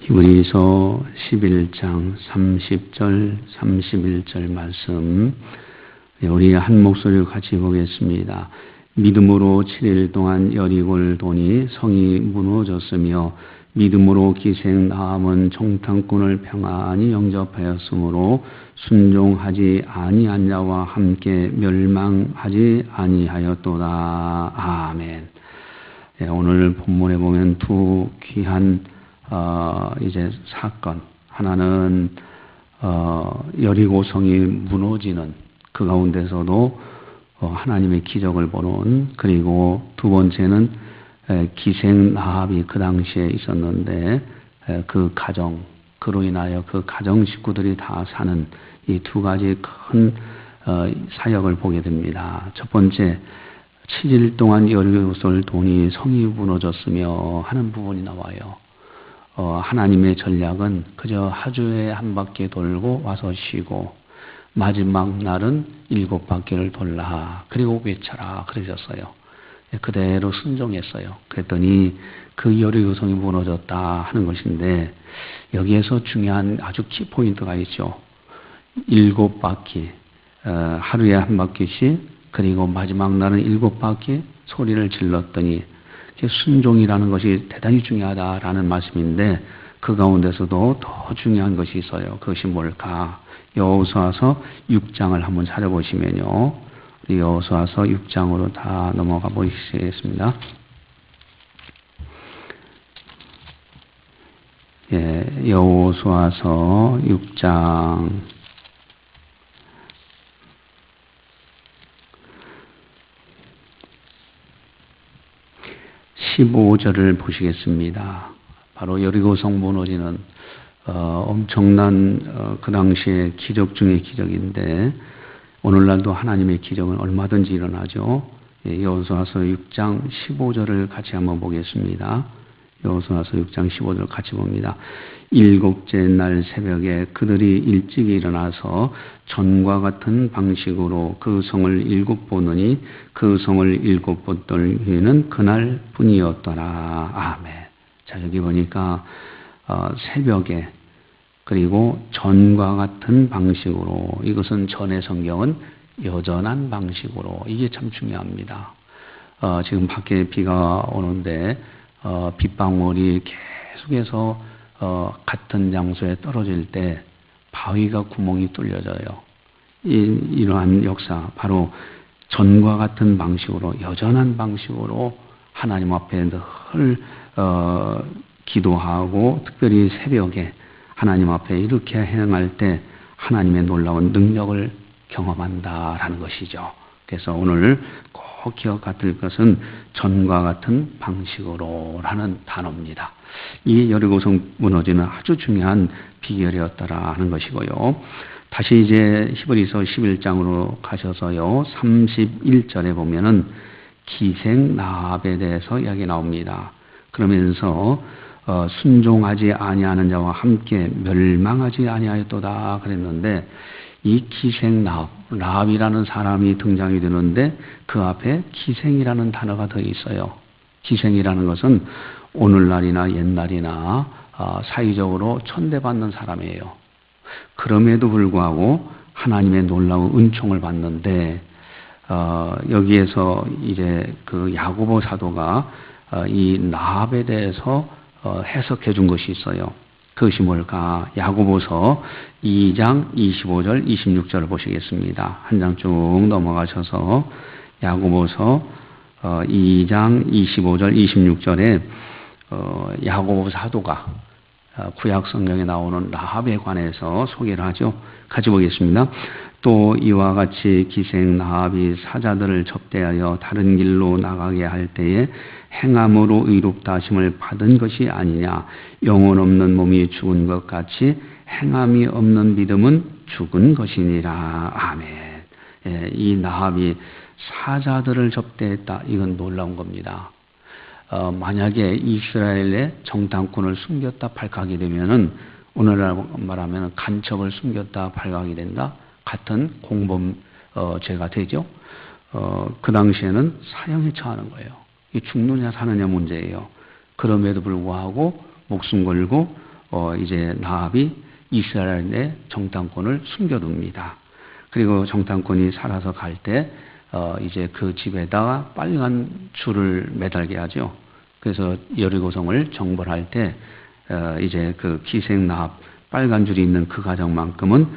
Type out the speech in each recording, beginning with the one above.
히브리서 11장 30절 31절 말씀 우리 한 목소리로 같이 보겠습니다. 믿음으로 7일 동안 여리고를 도니 성이 무너졌으며 믿음으로 기생 나함은 정탐꾼을 평안히 영접하였으므로 순종하지 아니한 자와 함께 멸망하지 아니하였도다. 아멘. 오늘 본문에 보면 두 귀한 이제 사건, 하나는 여리고성이 무너지는 그 가운데서도 하나님의 기적을 보는, 그리고 두 번째는 기생 나합이 그 당시에 있었는데 그 가정, 그로 인하여 그 가정 식구들이 다 사는 이 두 가지 큰 사역을 보게 됩니다. 첫 번째, 7일 동안 여리고성을 도니 성이 무너졌으며 하는 부분이 나와요. 하나님의 전략은 그저 하루에 한 바퀴 돌고 와서 쉬고 마지막 날은 7바퀴를 돌라 그리고 외쳐라 그러셨어요. 그대로 순종했어요. 그랬더니 그 여리고성이 무너졌다 하는 것인데, 여기에서 중요한 아주 키포인트가 있죠. 7바퀴, 하루에 한 바퀴씩, 그리고 마지막 날은 7바퀴 소리를 질렀더니, 순종이라는 것이 대단히 중요하다라는 말씀인데, 그 가운데서도 더 중요한 것이 있어요. 그것이 뭘까? 여호수아서 6장을 한번 찾아보시면요. 여호수아서 6장으로 다 넘어가 보시겠습니다. 여호수아서 6장 15절을 보시겠습니다. 바로 여리고성 무너지는 엄청난 그 당시의 기적 중의 기적인데, 오늘날도 하나님의 기적은 얼마든지 일어나죠. 여호수아서 6장 15절을 같이 한번 보겠습니다. 여호수아서 6장 15절 같이 봅니다. 7째 날 새벽에 그들이 일찍 일어나서 전과 같은 방식으로 그 성을 7 보느니 그 성을 7 보더니 그날 뿐이었더라. 아멘. 자, 여기 보니까 새벽에, 그리고 전과 같은 방식으로, 이것은 전의 성경은 여전한 방식으로, 이게 참 중요합니다. 지금 밖에 비가 오는데 빗방울이 계속해서 같은 장소에 떨어질 때 바위가 구멍이 뚫려져요. 이러한 역사, 바로 전과 같은 방식으로, 여전한 방식으로 하나님 앞에 늘 기도하고, 특별히 새벽에 하나님 앞에 이렇게 행할 때 하나님의 놀라운 능력을 경험한다라는 것이죠. 그래서 오늘 꼭 기억해야 될 것은 전과 같은 방식으로라는 단어입니다. 이 여리고성 무너지는 아주 중요한 비결이었다라는 것이고요. 다시 이제 히브리서 11장으로 가셔서요, 31절에 보면은 기생 나합에 대해서 이야기 나옵니다. 그러면서 순종하지 아니하는 자와 함께 멸망하지 아니하였도다 그랬는데, 이 기생 나합이라는 사람이 등장이 되는데 그 앞에 기생이라는 단어가 더 있어요. 기생이라는 것은 오늘날이나 옛날이나 사회적으로 천대받는 사람이에요. 그럼에도 불구하고 하나님의 놀라운 은총을 받는데, 여기에서 이제 그 야고보 사도가 이 나합에 대해서 해석해 준 것이 있어요. 그것이 뭘까? 야고보서 2장 25절 26절을 보시겠습니다. 한 장 쭉 넘어가셔서 야고보서 2장 25절 26절에 야고보 사도가 구약 성경에 나오는 라합에 관해서 소개를 하죠. 같이 보겠습니다. 또 이와 같이 기생 라합이 사자들을 접대하여 다른 길로 나가게 할 때에 행함으로 의롭다 하심을 받은 것이 아니냐. 영혼 없는 몸이 죽은 것 같이 행함이 없는 믿음은 죽은 것이니라. 아멘. 이 라합이 사자들을 접대했다. 이건 놀라운 겁니다. 만약에 이스라엘의 정탐꾼을 숨겼다 발각이 되면은, 오늘날 말하면 간첩을 숨겼다 발각이 된다, 같은 공범죄가 되죠. 그 당시에는 사형에 처하는 거예요. 이 죽느냐 사느냐 문제예요. 그럼에도 불구하고 목숨 걸고 이제 나압이 이스라엘의 정탐꾼을 숨겨둡니다. 그리고 정탐꾼이 살아서 갈 때 이제 그 집에다가 빨간 줄을 매달게 하죠. 그래서 여리고성을 정벌할 때 이제 그 기생 나압 빨간 줄이 있는 그 가정만큼은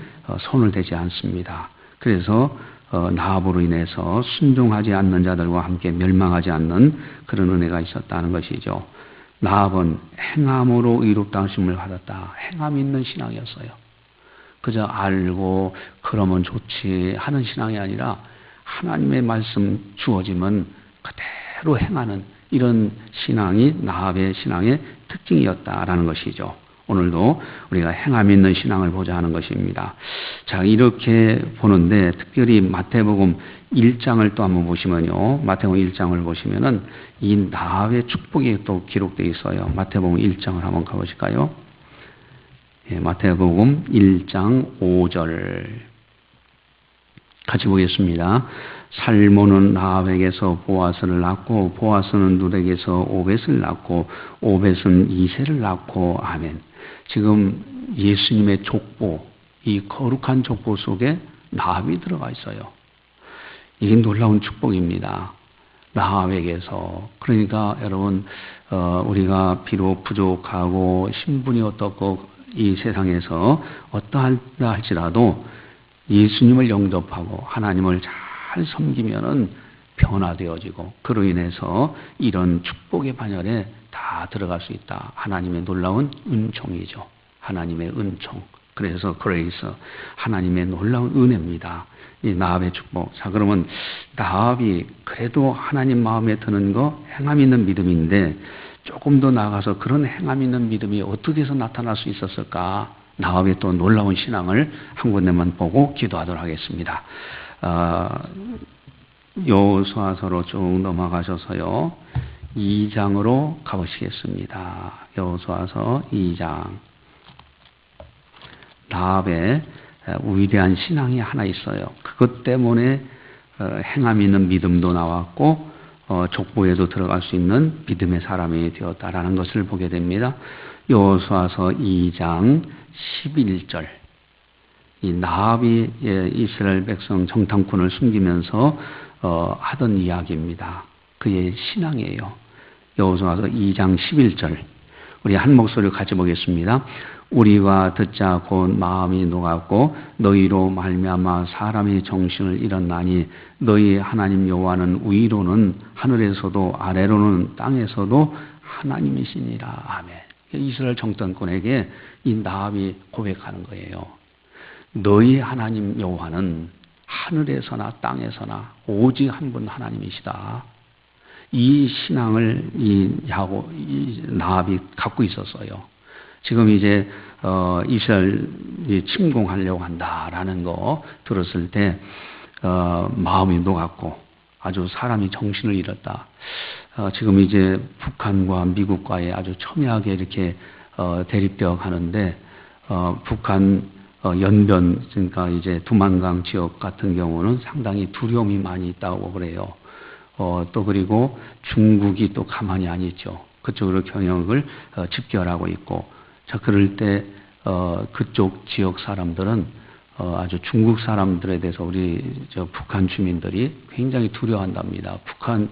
손을 대지 않습니다. 그래서 나압으로 인해서 순종하지 않는 자들과 함께 멸망하지 않는 그런 은혜가 있었다는 것이죠. 나압은 행함으로 의롭다 하심을 받았다. 행함 있는 신앙이었어요. 그저 알고 그러면 좋지 하는 신앙이 아니라 하나님의 말씀 주어지면 그대로 행하는 이런 신앙이 나압의 신앙의 특징이었다라는 것이죠. 오늘도 우리가 행함 있는 신앙을 보자 하는 것입니다. 자, 이렇게 보는데 특별히 마태복음 1장을 또 한번 보시면요. 마태복음 1장을 보시면은 이 나압의 축복이 또 기록되어 있어요. 마태복음 1장을 한번 가보실까요? 예, 마태복음 1장 5절 같이 보겠습니다. 살모는 나압에게서 보아스를 낳고 보아스는 룻에게서 오벳을 낳고 오벳은 이새를 낳고 아멘. 지금 예수님의 족보, 이 거룩한 족보 속에 나압이 들어가 있어요. 이게 놀라운 축복입니다. 나압에게서. 그러니까 여러분 우리가 비록 부족하고 신분이 어떻고 이 세상에서 어떠하다 할지라도 예수님을 영접하고 하나님을 잘 섬기면은 변화되어지고 그로 인해서 이런 축복의 반열에 다 들어갈 수 있다. 하나님의 놀라운 은총이죠. 하나님의 은총. 그래서 그레이스 하나님의 놀라운 은혜입니다. 이 나압의 축복. 자, 그러면 나압이 그래도 하나님 마음에 드는 거 행함 있는 믿음인데 조금 더 나아가서 그런 행함 있는 믿음이 어떻게 해서 나타날 수 있었을까? 나압의 또 놀라운 신앙을 한 군데만 보고 기도하도록 하겠습니다. 여호수아서로 쭉 넘어가셔서요. 2장으로 가보시겠습니다. 여호수아서 2장. 나압의 위대한 신앙이 하나 있어요. 그것 때문에 행함 있는 믿음도 나왔고 족보에도 들어갈 수 있는 믿음의 사람이 되었다라는 것을 보게 됩니다. 여호수아서 2장 11절. 이 나압이 이스라엘 백성 정탐꾼을 숨기면서 하던 이야기입니다. 그의 신앙이에요. 여호수아서 2장 11절. 우리 한 목소리를 같이 보겠습니다. 우리가 듣자 곧 마음이 녹았고 너희로 말미암아 사람의 정신을 잃었나니 너희 하나님 여호와는 위로는 하늘에서도 아래로는 땅에서도 하나님이시니라. 아멘. 이스라엘 정탐꾼에게 이 나압이 고백하는 거예요. 너희 하나님 여호와는 하늘에서나 땅에서나 오직 한 분 하나님이시다. 이 신앙을 이 나압이 갖고 있었어요. 지금 이제 이스라엘이 침공하려고 한다라는 거 들었을 때 마음이 녹았고 아주 사람이 정신을 잃었다. 지금 이제 북한과 미국과의 아주 첨예하게 이렇게 대립되어 가는데 북한 연변 그러니까 이제 두만강 지역 같은 경우는 상당히 두려움이 많이 있다고 그래요. 또 그리고 중국이 또 가만히 안 있죠. 그쪽으로 경영을 집결하고 있고 자 그럴 때 그쪽 지역 사람들은 아주 중국 사람들에 대해서 우리 북한 주민들이 굉장히 두려워한답니다. 북한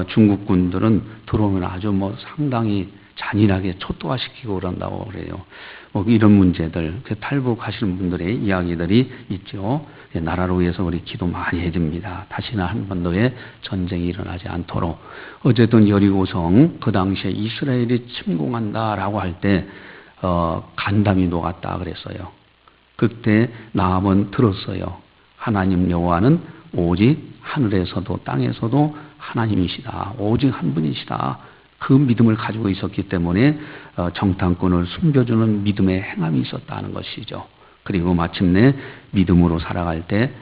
중국군들은 들어오면 아주 뭐 상당히 잔인하게 초토화시키고 그런다고 그래요. 뭐 이런 문제들, 탈북하시는 분들의 이야기들이 있죠. 나라를 위해서 우리 기도 많이 해야 됩니다. 다시는 한반도에 전쟁이 일어나지 않도록. 어쨌든 여리고성 그 당시에 이스라엘이 침공한다라고 할 때 간담이 녹았다 그랬어요. 그때 나압은 들었어요. 하나님 여호와는 오직 하늘에서도 땅에서도 하나님이시다. 오직 한 분이시다. 그 믿음을 가지고 있었기 때문에 정탐꾼을 숨겨주는 믿음의 행함이 있었다는 것이죠. 그리고 마침내 믿음으로 살아갈 때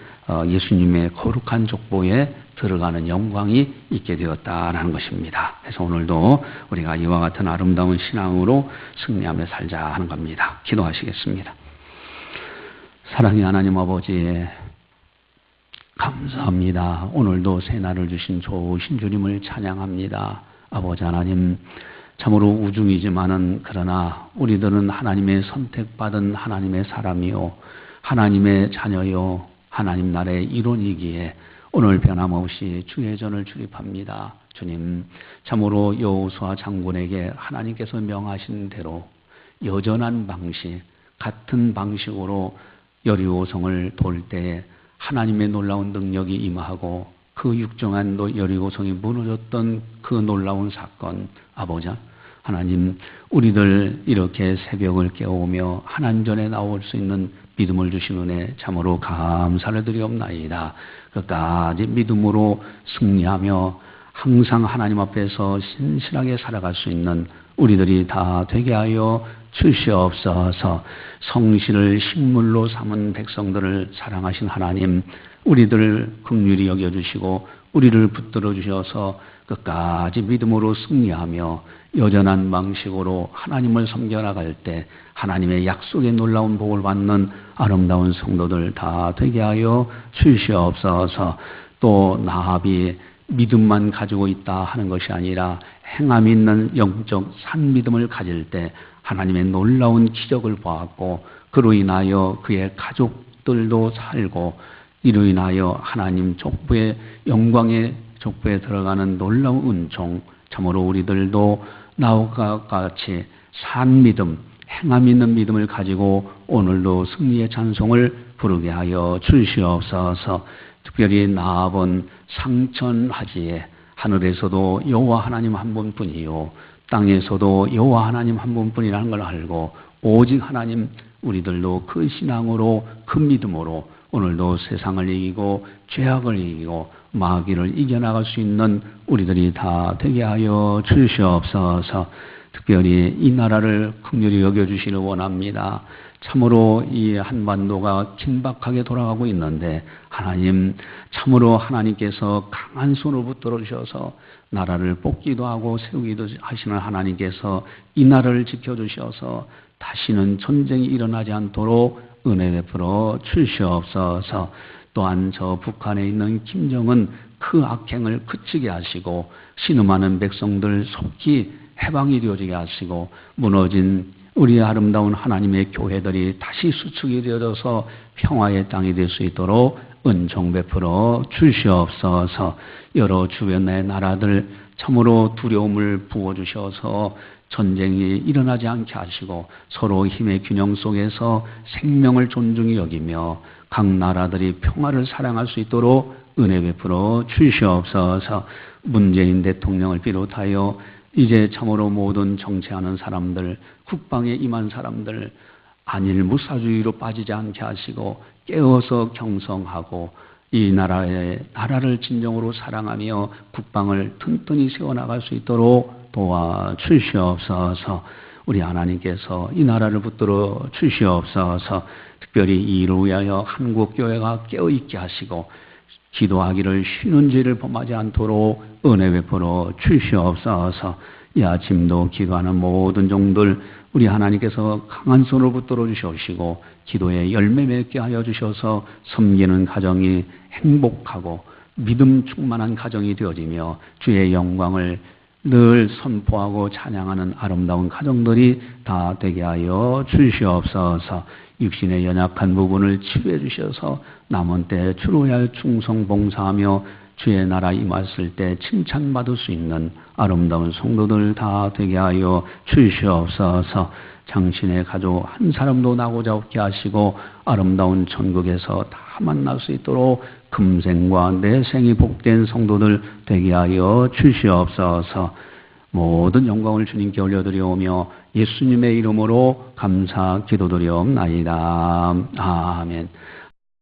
예수님의 거룩한 족보에 들어가는 영광이 있게 되었다라는 것입니다. 그래서 오늘도 우리가 이와 같은 아름다운 신앙으로 승리하며 살자 하는 겁니다. 기도하시겠습니다. 사랑의 하나님 아버지 감사합니다. 오늘도 새날을 주신 좋으신 주님을 찬양합니다. 아버지 하나님 참으로 우중이지만은 그러나 우리들은 하나님의 선택받은 하나님의 사람이요 하나님의 자녀요 하나님 나라의 일원이기에 오늘 변함없이 주의 전을 출입합니다. 주님, 참으로 여호수아 장군에게 하나님께서 명하신 대로 여전한 방식, 같은 방식으로 여리고성을 돌 때에 하나님의 놀라운 능력이 임하고 그 육정한 여리고성이 무너졌던 그 놀라운 사건, 아버지 하나님, 우리들 이렇게 새벽을 깨우며 하나님 전에 나올 수 있는 믿음을 주신 은혜 참으로 감사를 드리옵나이다. 끝까지 믿음으로 승리하며 항상 하나님 앞에서 신실하게 살아갈 수 있는 우리들이 다 되게 하여 주시옵소서. 성실을 식물로 삼은 백성들을 사랑하신 하나님, 우리들을 긍휼히 여겨주시고 우리를 붙들어 주셔서 끝까지 믿음으로 승리하며 여전한 방식으로 하나님을 섬겨나갈 때 하나님의 약속의 놀라운 복을 받는 아름다운 성도들 다 되게 하여 주시옵소서. 또 나합이 믿음만 가지고 있다 하는 것이 아니라 행함 있는 영적 산 믿음을 가질 때 하나님의 놀라운 기적을 보았고 그로 인하여 그의 가족들도 살고 이로 인하여 하나님 족보의 영광의 족보에 들어가는 놀라운 은총, 참으로 우리들도 나와 같이 산 믿음, 행함 있는 믿음을 가지고 오늘도 승리의 찬송을 부르게 하여 주시옵소서. 특별히 나합은 상천하지에 하늘에서도 여호와 하나님 한 분뿐이요 땅에서도 여호와 하나님 한 분뿐이라는 걸 알고 오직 하나님, 우리들도 그 신앙으로 그 믿음으로 오늘도 세상을 이기고 죄악을 이기고 마귀를 이겨나갈 수 있는 우리들이 다 되게 하여 주시옵소서. 특별히 이 나라를 긍휼히 여겨주시를 원합니다. 참으로 이 한반도가 긴박하게 돌아가고 있는데 하나님, 참으로 하나님께서 강한 손을 붙들어 주셔서 나라를 뽑기도 하고 세우기도 하시는 하나님께서 이 나라를 지켜주셔서 다시는 전쟁이 일어나지 않도록 은혜 베풀어 주시옵소서. 또한 저 북한에 있는 김정은 그 악행을 그치게 하시고 신음하는 백성들 속히 해방이 되어지게 하시고 무너진 우리 아름다운 하나님의 교회들이 다시 수축이 되어져서 평화의 땅이 될 수 있도록 은총 베풀어 주시옵소서. 여러 주변의 나라들 참으로 두려움을 부어주셔서 전쟁이 일어나지 않게 하시고 서로 힘의 균형 속에서 생명을 존중히 여기며 각 나라들이 평화를 사랑할 수 있도록 은혜 베풀어 주시옵소서. 문재인 대통령을 비롯하여 이제 참으로 모든 정치하는 사람들, 국방에 임한 사람들 안일 무사주의로 빠지지 않게 하시고 깨어서 경성하고 이 나라를 진정으로 사랑하며 국방을 튼튼히 세워나갈 수 있도록 도와주시옵소서. 우리 하나님께서 이 나라를 붙들어 주시옵소서. 특별히 이를 위하여 한국교회가 깨어있게 하시고 기도하기를 쉬는 죄를 범하지 않도록 은혜 베풀어 주시옵소서. 이 아침도 기도하는 모든 종들 우리 하나님께서 강한 손을 붙들어 주시옵시고 기도에 열매 맺게 하여 주셔서 섬기는 가정이 행복하고 믿음 충만한 가정이 되어지며 주의 영광을 늘 선포하고 찬양하는 아름다운 가정들이 다 되게 하여 주시옵소서. 육신의 연약한 부분을 치유해 주셔서 남은 때 주로 할 충성 봉사하며 주의 나라 임했을 때 칭찬받을 수 있는 아름다운 성도들 다 되게 하여 주시옵소서. 당신의 가족 한 사람도 나고자 없게 하시고 아름다운 천국에서 다 만날 수 있도록 금생과 내생이 복된 성도들 되게 하여 주시옵소서. 모든 영광을 주님께 올려드리오며 예수님의 이름으로 감사 기도드리옵나이다. 아멘.